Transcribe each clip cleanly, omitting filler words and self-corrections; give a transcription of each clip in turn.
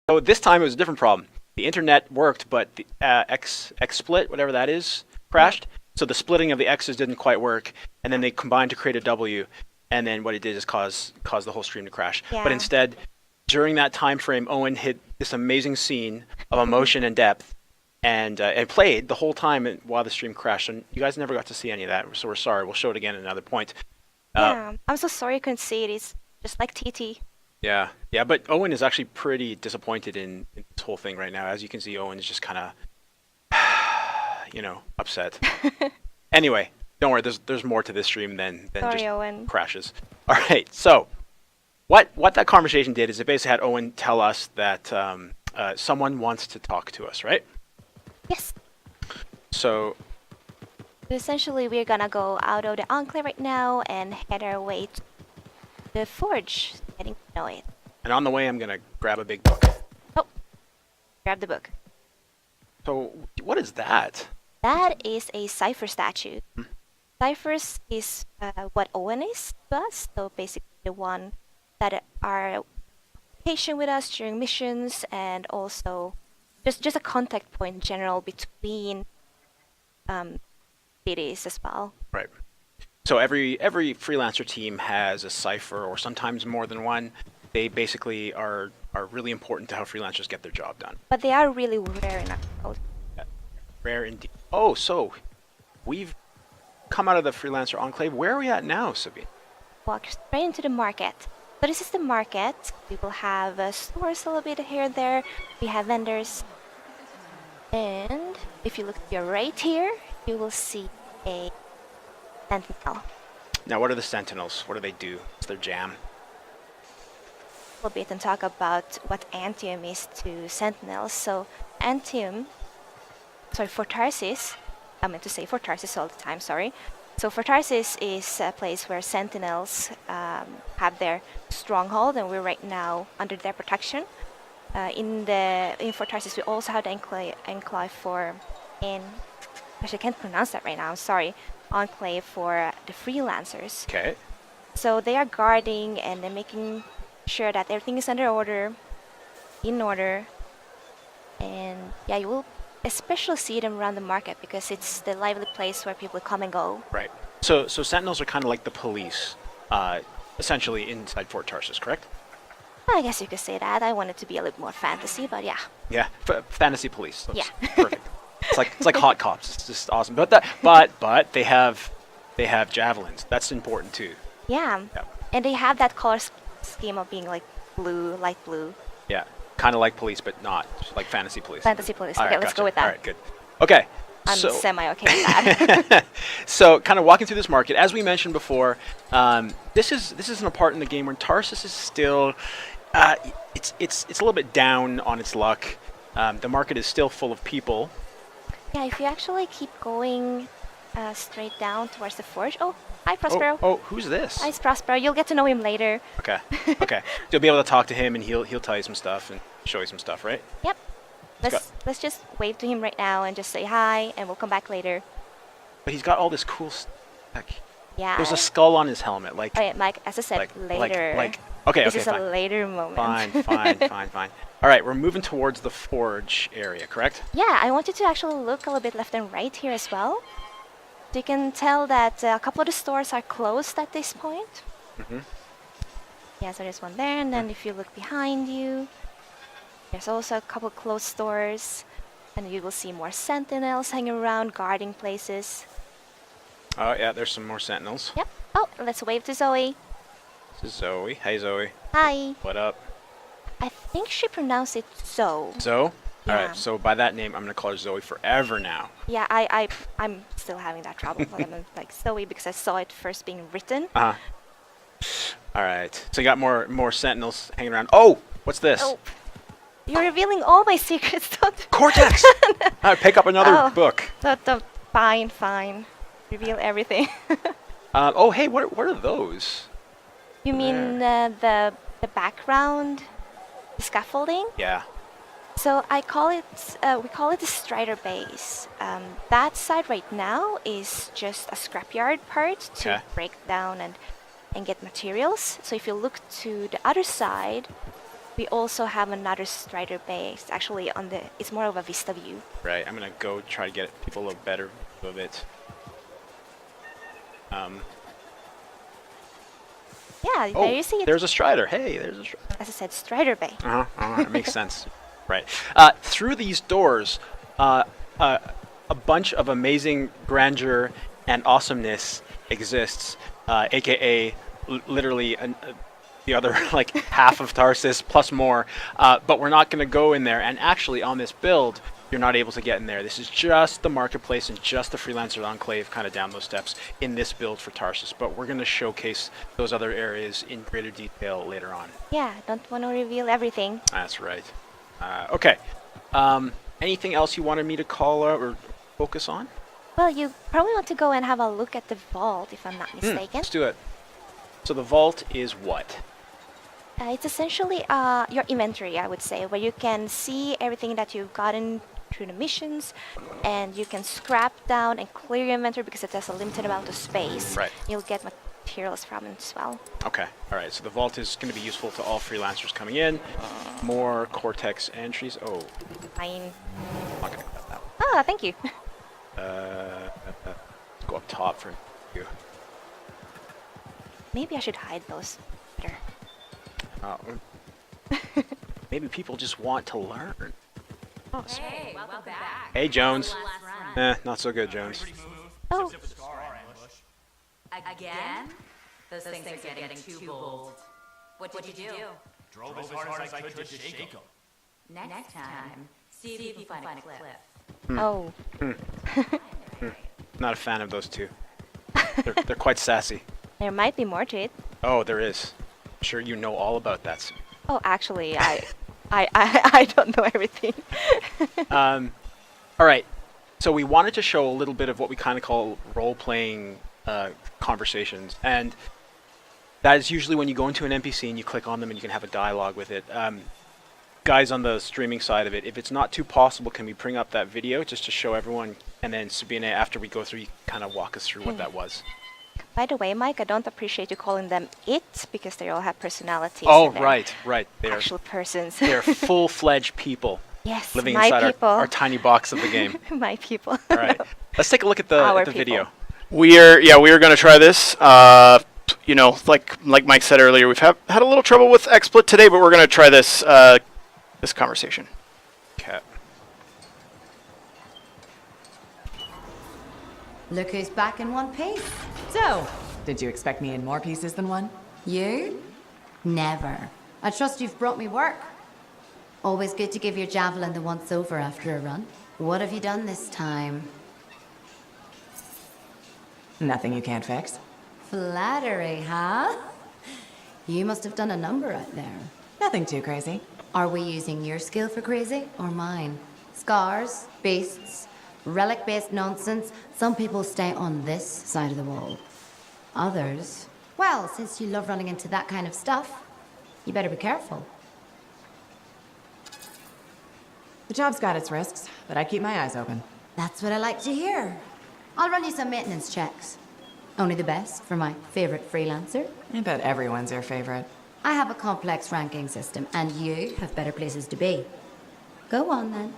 So this time it was a different problem. The internet worked, but the XSplit, whatever that is, crashed. So the splitting of the X's didn't quite work, and then they combined to create a W, and then what it did is cause the whole stream to crash. Yeah. But instead, during that time frame, Owen hit this amazing scene of emotion and depth, and played the whole time while the stream crashed. And you guys never got to see any of that, so we're sorry. We'll show it again at another point. Yeah, I'm so sorry you couldn't see it. It's just like TT. Yeah, but Owen is actually pretty disappointed in this whole thing right now. As you can see, Owen is just kind of, upset. Anyway, don't worry. There's more to this stream than Sorry, just Owen. crashes. All right. So, what that conversation did is it basically had Owen tell us that someone wants to talk to us, right? Yes. So, Essentially, we're gonna go out of the enclave right now and head our way to the forge, getting to know it. and on the way, I'm gonna grab a big book. Oh, grab the book. So, what is that? That is a cipher statue. Ciphers is what Owen is to us, so basically the one that are patient with us during missions, and also just a contact point in general between cities as well. Right. So every freelancer team has a cipher, or sometimes more than one. They basically are really important to how freelancers get their job done. But they are really rare in our world. Rare indeed. Oh, so we've come out of the freelancer enclave. Where are we at now, Sabine? Walk straight into the market. So this is the market. We will have stores a little bit here and there. We have vendors. And if you look to your right here, you will see a sentinel. Now, what are the Sentinels? What do they do? What's their jam? A little bit and talk about what Anthem is to sentinels. So Anthem, for Tarsis, I meant to say for Tarsis all the time, sorry. So for Tarsis is a place where sentinels have their stronghold, and we're right now under their protection. In Fort Tarsis, we also have the enclave for actually I can't pronounce that right now. I'm sorry. Enclave for the freelancers. Okay. So they are guarding and they're making sure that everything is in order, and yeah, you will especially see them around the market because it's the lively place where people come and go. Right. So Sentinels are kind of like the police, essentially inside Fort Tarsis, correct? I guess you could say that. I want it to be a little more fantasy, but yeah. Yeah. Fantasy police. That's Yeah. Perfect. It's like hot cops. It's just awesome. But they have javelins. That's important too. Yeah. Yeah. And they have that color scheme of being like blue, light blue. Yeah. Kind of like police, but not like fantasy police. Fantasy police. All Okay, right, let's gotcha. go with that. All right, good. Okay. I'm so, semi-okay with that. So, kind of walking through this market, as we mentioned before, this isn't a part in the game where Tarsus is still, it's a little bit down on its luck. The market is still full of people. Yeah, if you actually keep going straight down towards the forge. Oh, hi Prospero. Oh, who's this? Hi Prospero. You'll get to know him later. Okay. You'll be able to talk to him, and he'll tell you some stuff and show you some stuff, right? Yep. Let's just wave to him right now and just say hi, and we'll come back later. But he's got all this cool stuff. Yeah. There's a skull on his helmet, like. Oh, yeah, Mike, as I said, later. Okay, this is fine. a later moment. Fine. All right, we're moving towards the forge area, correct? Yeah, I want you to actually look a little bit left and right here as well. You can tell that a couple of the stores are closed at this point. Mm-hmm. Yeah, so there's one there, and then if you look behind you, there's also a couple closed stores, and you will see more sentinels hanging around, guarding places. Oh, yeah, there's some more sentinels. Yep. Oh, let's wave to Zoe. This is Zoe. Hey, Zoe. Hi. What up? I think she pronounced it Zoe. Zoe? Yeah. All right, so by that name, I'm going to call her Zoe forever now. Yeah, I'm still having that trouble. I'm like Zoe because I saw it first being written. Uh-huh. All right, so you got more sentinels hanging around. Oh, what's this? Oh, you're revealing all my secrets. Don't. Cortex! All right, pick up another book. Fine. Reveal everything. Oh, hey, what are those? You mean the background, the scaffolding? Yeah. So we call it the Strider base. That side right now is just a scrapyard part to break down and get materials. So if you look to the other side, We also have another Strider Bay. It's actually on the. It's more of a vista view. Right. I'm gonna go try to get people a little better view of it. Yeah, there you see it. There's a Strider. Hey, there's a Strider. As I said, Strider Bay. That makes sense. Right. Through these doors, a bunch of amazing grandeur and awesomeness exists, aka literally the other like half of Tarsus plus more. But we're not going to go in there. And actually, on this build, you're not able to get in there. This is just the marketplace and just the Freelancer Enclave kind of down those steps in this build for Tarsus. But we're going to showcase those other areas in greater detail later on. Yeah, don't want to reveal everything. That's right. Okay. Anything else you wanted me to call out or focus on? Well, you probably want to go and have a look at the vault, if I'm not mistaken. Let's do it. So the vault is what? It's essentially your inventory, I would say, where you can see everything that you've gotten through the missions, and you can scrap down and clear your inventory because it has a limited amount of space. Right. You'll get materials from it as well. Okay. All right. So the vault is going to be useful to all freelancers coming in. More Cortex entries. Oh, Fine. I'm not going to grab that one. Ah, thank you. Let's go up top for you. Maybe I should hide those better. Maybe people just want to learn. Hey, welcome back. Hey, Jones. Not so good, Jones. Oh, Again? Those things are getting too bold. What'd you do? Drove as hard as I could to shake 'em. Next time, see if you can find a clip. oh. Not a fan of those two. They're quite sassy. There might be more to it. Oh, there is. I'm sure you know all about that. Sue. Oh, actually, I don't know everything. All right. So we wanted to show a little bit of what we kind of call role-playing conversations, and that is usually when you go into an NPC and you click on them and you can have a dialogue with it. Guys on the streaming side of it, if it's not too possible, can we bring up that video just to show everyone, and then Sabine, after we go through, you kind of walk us through what that was. By the way, Mike, I don't appreciate you calling them it because they all have personalities. Oh, and they're right. They're actual persons. they're full-fledged people Yes, living my inside people. our tiny box of the game. My people. All right, let's take a look at the Our video. people. We are going to try this. You know, like Mike said earlier, we've had a little trouble with XSplit today, but we're going to try this this conversation. Okay. Look who's back in one piece. So, did you expect me in more pieces than one? You? Never. I trust you've brought me work. Always good to give your javelin the once over after a run. What have you done this time? Nothing you can't fix. Flattery, huh? You must have done a number out there. Nothing too crazy. Are we using your skill for crazy or mine? Scars, beasts, relic-based nonsense. Some people stay on this side of the wall. Others, well, since you love running into that kind of stuff, you better be careful. The job's got its risks, but I keep my eyes open. That's what I like to hear. I'll run you some maintenance checks. Only the best for my favorite freelancer. I bet everyone's your favorite. I have a complex ranking system, and you have better places to be. Go on, then.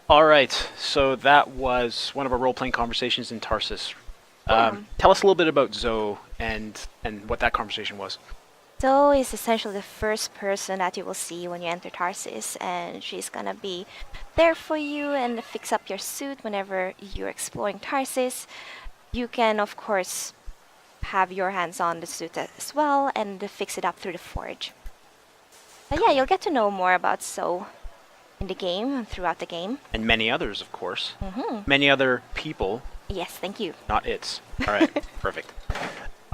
All right, so that was one of our role-playing conversations in Tarsus. Tell us a little bit about Zoe and what that conversation was. Zoe is essentially the first person that you will see when you enter Tarsus, and she's gonna be there for you and fix up your suit whenever you're exploring Tarsus. You can, of course, have your hands on the suit as well and fix it up through the forge. But yeah, you'll get to know more about Zoe in the game and throughout the game. And many others, of course. Many other people, Yes, thank you. not its. All right, perfect.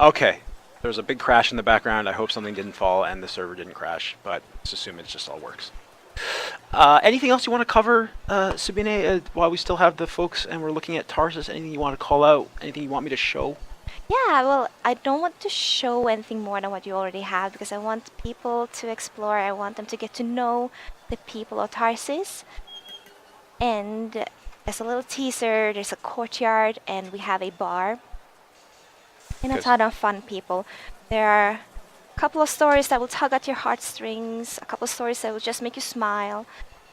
Okay, there's a big crash in the background. I hope something didn't fall and the server didn't crash, but let's assume it just all works. Anything else you want to cover, Sabine, while we still have the folks and we're looking at Tarsus? Anything you want to call out? Anything you want me to show? Yeah, well, I don't want to show anything more than what you already have because I want people to explore. I want them to get to know the people of Tarsus. And as a little teaser, there's a courtyard and we have a bar. and a Good. ton of fun people. There are a couple of stories that will tug at your heartstrings, a couple of stories that will just make you smile,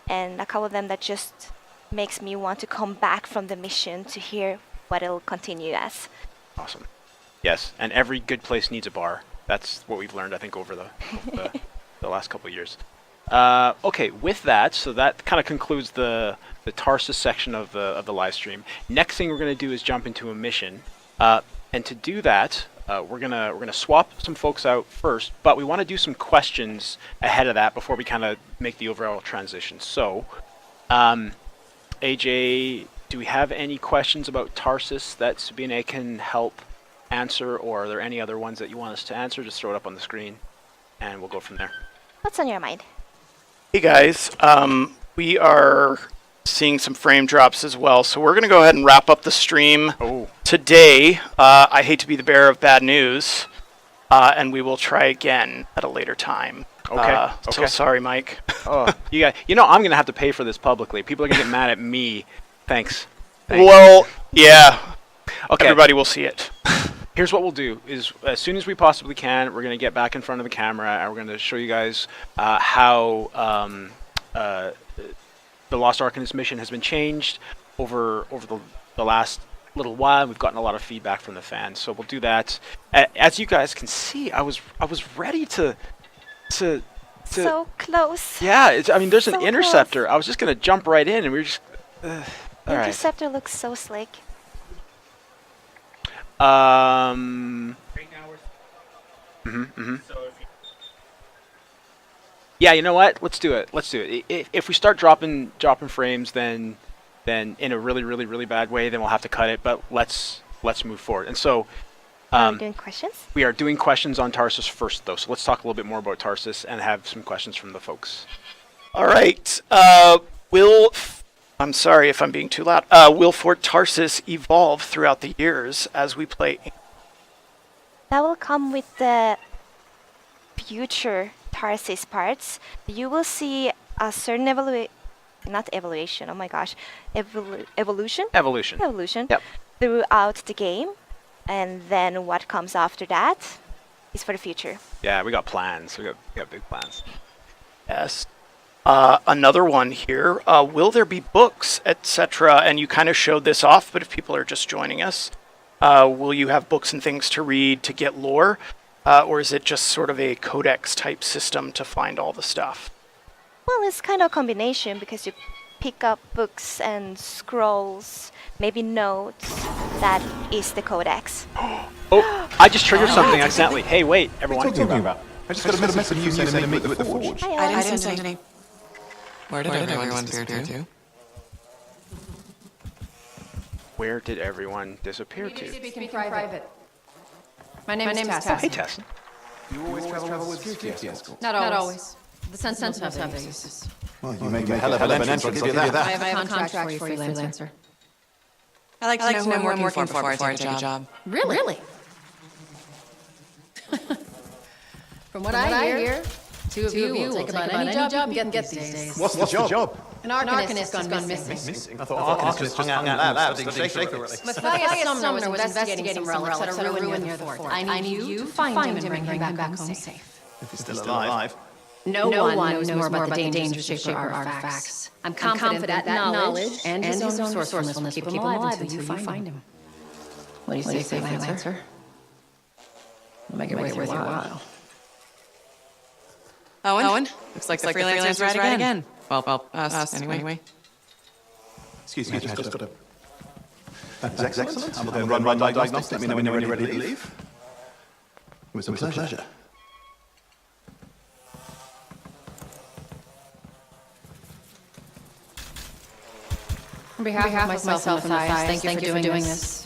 and a couple of them that just makes me want to come back from the mission to hear what it'll continue as. Awesome. Yes, and every good place needs a bar. That's what we've learned, I think, over the last couple of years. Okay, with that, so that kind of concludes the Tarsus section of the live stream. Next thing we're going to do is jump into a mission, and to do that, we're gonna swap some folks out first, but we want to do some questions ahead of that before we kind of make the overall transition. So, AJ, do we have any questions about Tarsus that Sabine can help answer, or are there any other ones that you want us to answer? Just throw it up on the screen, and we'll go from there. What's on your mind? Hey guys, we are seeing some frame drops as well, so we're going to go ahead and wrap up the stream today. I hate to be the bearer of bad news, and we will try again at a later time. Okay. So sorry, Mike. Oh, I'm going to have to pay for this publicly. People are going to get mad at me. Thanks. Well, yeah. Okay. Everybody will see it. Here's what we'll do: is as soon as we possibly can, we're going to get back in front of the camera, and we're going to show you guys how the Lost Ark in this mission has been changed over the last little while. We've gotten a lot of feedback from the fans, so we'll do that. As you guys can see, I was ready to So close. yeah. There's an So interceptor. I was just going to jump right in, and we were just all right. Interceptor looks so slick. Right now we're. So if you Yeah, you know what? Let's do it. If we start dropping frames, then in a really bad way, then we'll have to cut it. But let's move forward. And so, Are we doing questions? we are doing questions on Tarsus first, though. So let's talk a little bit more about Tarsus and have some questions from the folks. All right. I'm sorry if I'm being too loud. Will Fort Tarsus evolve throughout the years as we play? That will come with the future Tarsus parts. You will see a certain evolution. Oh my gosh, evolution. Evolution. Yep. Throughout the game, and then what comes after that is for the future. Yeah, we got plans. We got big plans. Yes. Another one here. Will there be books, etc.? And you kind of showed this off, but if people are just joining us, will you have books and things to read to get lore? Or is it just sort of a codex type system to find all the stuff? Well, it's kind of a combination because you pick up books and scrolls, maybe notes. That is the codex. Oh, I just triggered something accidentally. Hey, wait, everyone. What are you talking about? I just got a message from you saying to meet you at the forge. Hi, I Ella. didn't send any. Where did everyone disappear to? Where did everyone disappear to? Speaking private. My name is Tessa. Hey, Tess. You always travel with security escorts. Not always. The Sentinels have their uses. Well, you make a hell of an entrance, I'll give you that. I have a contract for you, Freelancer. I like to know who I'm working for before I take a job. Really? From what I hear, two of you will take about any job you can get these days. What's the job? An Arcanist has gone missing. I thought Arcanist hung out in the lab studying Shaker, really. Matthias Sumner was investigating some relics at a ruin near the fort. I need you to find him and bring him back home safe. If he's still alive. No one knows more about the dangers of Shaper artifacts. I'm confident that knowledge and his own resourcefulness will keep him alive until you find him. What do you say, Freelancer? Make it worth your while. Owen? Looks like the Freelancer's right again. Well, us anyway. Excuse me, I just got a... That is excellent. I'm going to run diagnostics. Let me know when you're ready to leave. It was a pleasure. On behalf of myself and Matthias, thank you for doing this.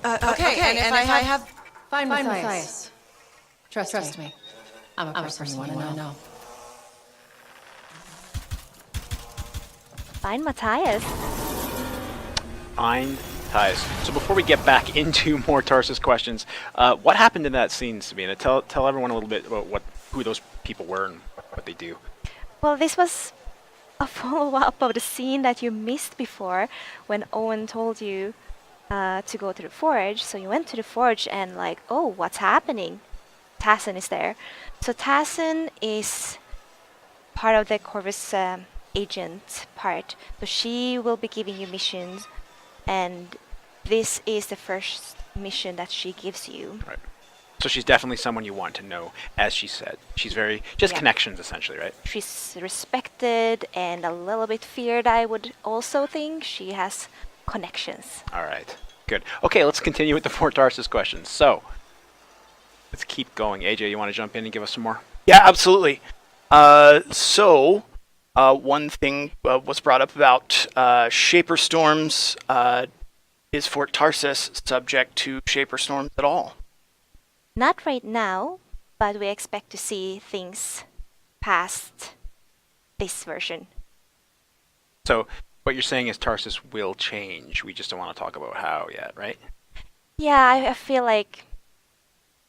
Okay, and if I have... Find Matthias. Trust me. I'm a person you want to know. Find Matthias. Find Matthias. So before we get back into more Tarsus questions, what happened in that scene, Sabina? Tell everyone a little bit about who those people were and what they do. Well, this was a follow-up of the scene that you missed before when Owen told you to go to the forge. So you went to the forge and like, oh, what's happening? Tassin is there. So Tassin is part of the Corvus agent part. So she will be giving you missions, and this is the first mission that she gives you. Right. So she's definitely someone you want to know, as she said. She's very just Yeah. connections essentially, right? She's respected and a little bit feared, I would also think. She has connections. All right. Good. Okay, let's continue with the Fort Tarsus questions. So let's keep going. AJ, you want to jump in and give us some more? Yeah, absolutely. One thing was brought up about Shaper Storms. Is Fort Tarsus subject to Shaper Storms at all? Not right now, but we expect to see things past this version. So what you're saying is Tarsus will change. We just don't want to talk about how yet, right? Yeah, I feel like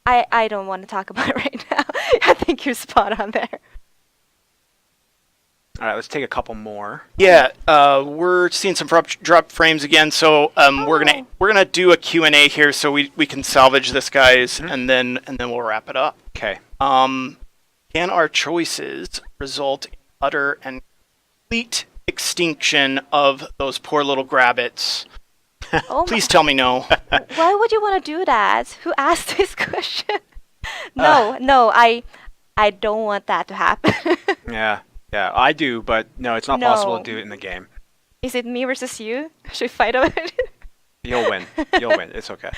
I don't want to talk about it right now. I think you're spot on there. All right, let's take a couple more. Yeah, we're seeing some drop frames again, so we're gonna do a Q&A here, so we can salvage this, guys, and then we'll wrap it up. Okay. Can our choices result in utter and complete extinction of those poor little grabbits? Oh Please tell me no. Why would you want to do that? Who asked this question? No, I don't want that to happen. Yeah, I do, but no, it's not possible No. to do it in the game. Is it me versus you? Should we fight over it? You'll win. You'll win. It's okay.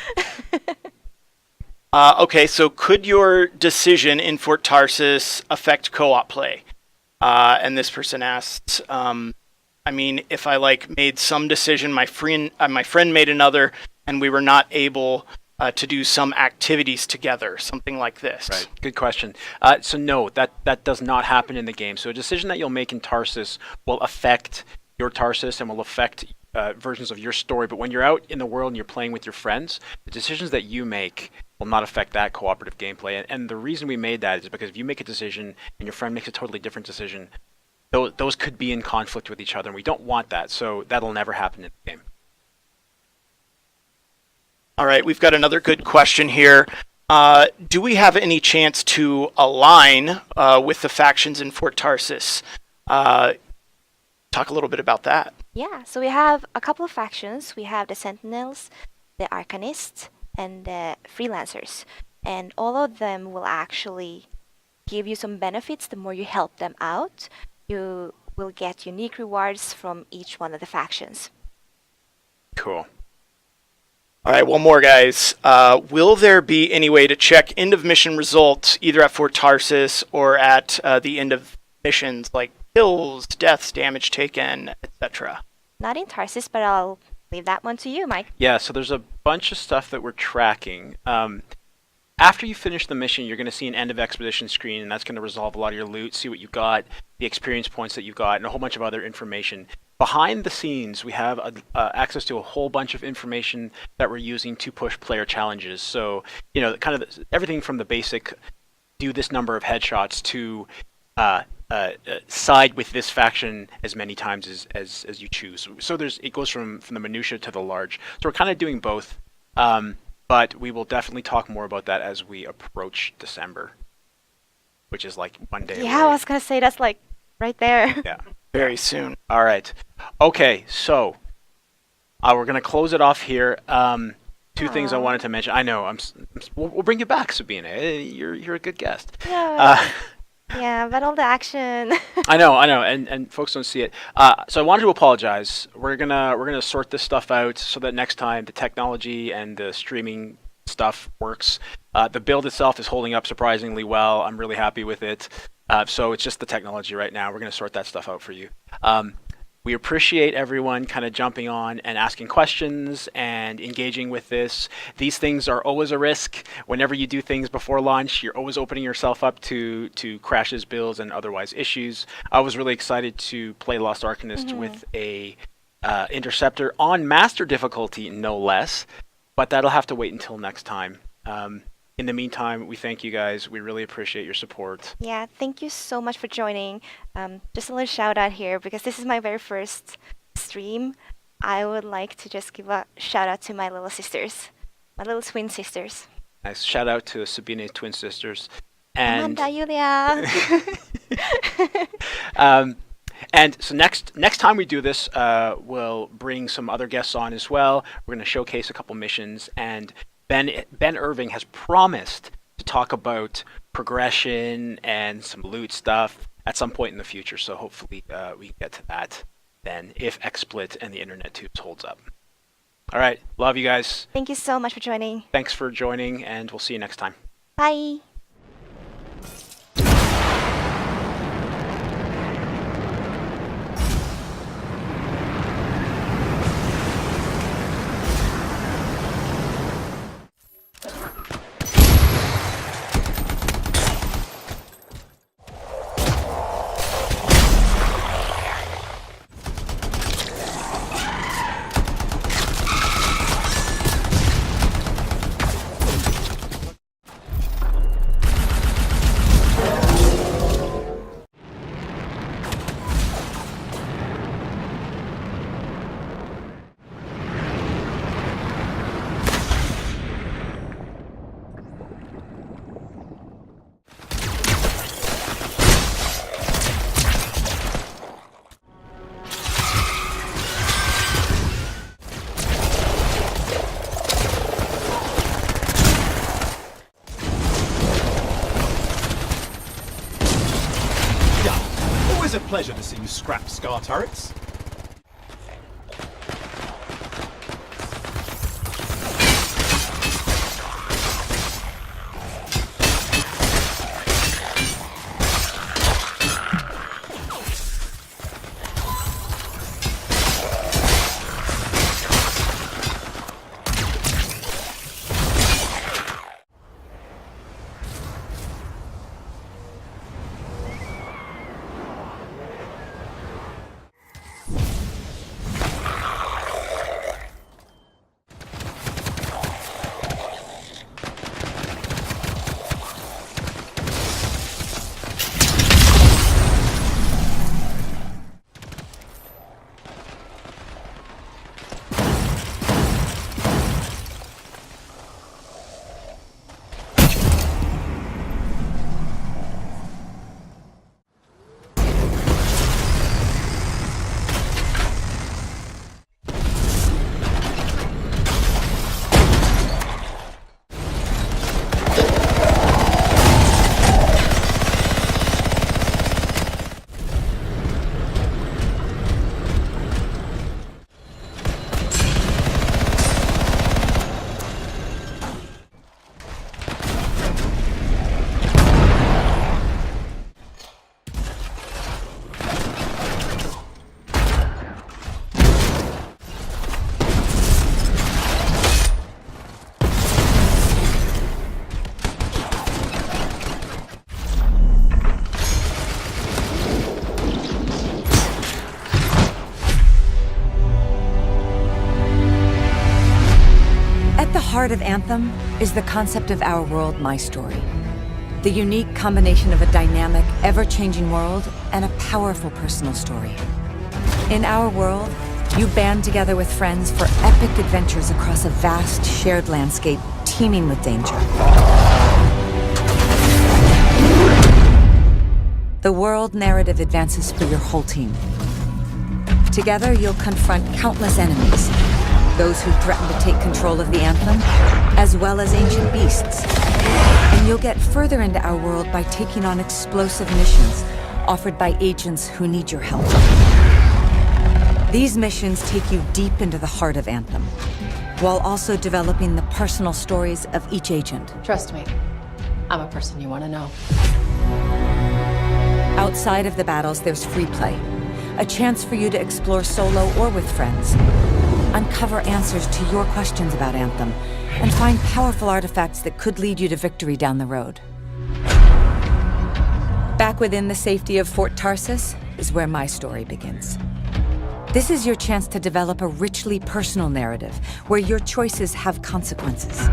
Okay, so could your decision in Fort Tarsus affect co-op play? And this person asks, I mean, if I made some decision, my friend made another, and we were not able to do some activities together, something like this. Right. Good question. So no, that does not happen in the game. So a decision that you'll make in Tarsus will affect your Tarsus and will affect versions of your story. But when you're out in the world and you're playing with your friends, the decisions that you make will not affect that cooperative gameplay. And the reason we made that is because if you make a decision and your friend makes a totally different decision, those could be in conflict with each other, and we don't want that. So that'll never happen in the game. All right, we've got another good question here. Do we have any chance to align with the factions in Fort Tarsus? Talk a little bit about that. Yeah, so we have a couple of factions. We have the Sentinels, the Arcanists, and the Freelancers. And all of them will actually give you some benefits. The more you help them out, you will get unique rewards from each one of the factions. Cool. All right, one more, guys. Will there be any way to check end of mission results either at Fort Tarsus or at the end of missions, like kills, deaths, damage taken, etc.? Not in Tarsus, but I'll leave that one to you, Mike. Yeah, so there's a bunch of stuff that we're tracking. After you finish the mission, you're going to see an end of expedition screen, and that's going to resolve a lot of your loot, see what you got, the experience points that you got, and a whole bunch of other information. Behind the scenes, we have access to a whole bunch of information that we're using to push player challenges. So, kind of everything from the basic do this number of headshots to side with this faction as many times as you choose. So it goes from the minutia to the large. So we're kind of doing both. But we will definitely talk more about that as we approach December, which is like one day Yeah, away. I was going to say that's like right there. Yeah. Very soon. All right. Okay, so we're going to close it off here. Two things I wanted to mention. I know, we'll bring you back, Sabina. You're a good guest. Yeah, yeah, but all the action. I know, and folks don't see it. So I wanted to apologize. We're gonna sort this stuff out so that next time the technology and the streaming stuff works. The build itself is holding up surprisingly well. I'm really happy with it. So it's just the technology right now. We're gonna sort that stuff out for you. We appreciate everyone kind of jumping on and asking questions and engaging with this. These things are always a risk. Whenever you do things before launch, you're always opening yourself up to crashes, builds, and otherwise issues. I was really excited to play Lost Arcanist with a Interceptor on Master difficulty, no less, but that'll have to wait until next time. In the meantime, we thank you guys. We really appreciate your support. Yeah, thank you so much for joining. Just a little shout out here because this is my very first stream. I would like to just give a shout out to my little sisters, my little twin sisters. Nice. Shout out to Sabine twin sisters. And Amanda, Julia. and so next time we do this, we'll bring some other guests on as well. We're going to showcase a couple missions, and Ben Irving has promised to talk about progression and some loot stuff at some point in the future. So hopefully we can get to that then, if XSplit and the Internet Tubes holds up. All right, love you guys. Thank you so much for joining. Thanks for joining, and we'll see you next time. Bye. Always a pleasure to see you scrap Scar turrets. Heart of Anthem is the concept of our world, my story. The unique combination of a dynamic, ever-changing world and a powerful personal story. In our world, you band together with friends for epic adventures across a vast, shared landscape teeming with danger. The world narrative advances for your whole team. Together, you'll confront countless enemies, those who threaten to take control of the Anthem, as well as ancient beasts. And you'll get further into our world by taking on explosive missions offered by agents who need your help. These missions take you deep into the heart of Anthem, while also developing the personal stories of each agent. Trust me, I'm a person you want to know. Outside of the battles, there's free play. A chance for you to explore solo or with friends. Uncover answers to your questions about Anthem, and find powerful artifacts that could lead you to victory down the road. Back within the safety of Fort Tarsis is where my story begins. This is your chance to develop a richly personal narrative, where your choices have consequences.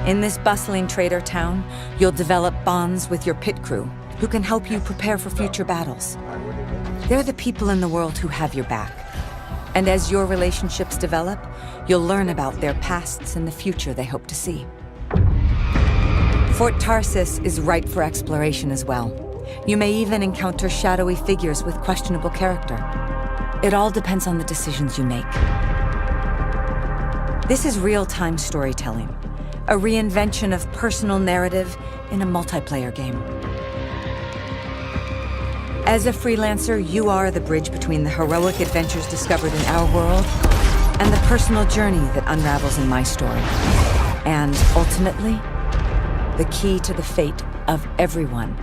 In this bustling trader town, you'll develop bonds with your pit crew, who can help you prepare for future battles. They're the people in the world who have your back. And as your relationships develop, you'll learn about their pasts and the future they hope to see. Fort Tarsis is ripe for exploration as well. You may even encounter shadowy figures with questionable character. It all depends on the decisions you make. This is real-time storytelling, a reinvention of personal narrative in a multiplayer game. As a freelancer, you are the bridge between the heroic adventures discovered in our world and the personal journey that unravels in my story. And ultimately, the key to the fate of everyone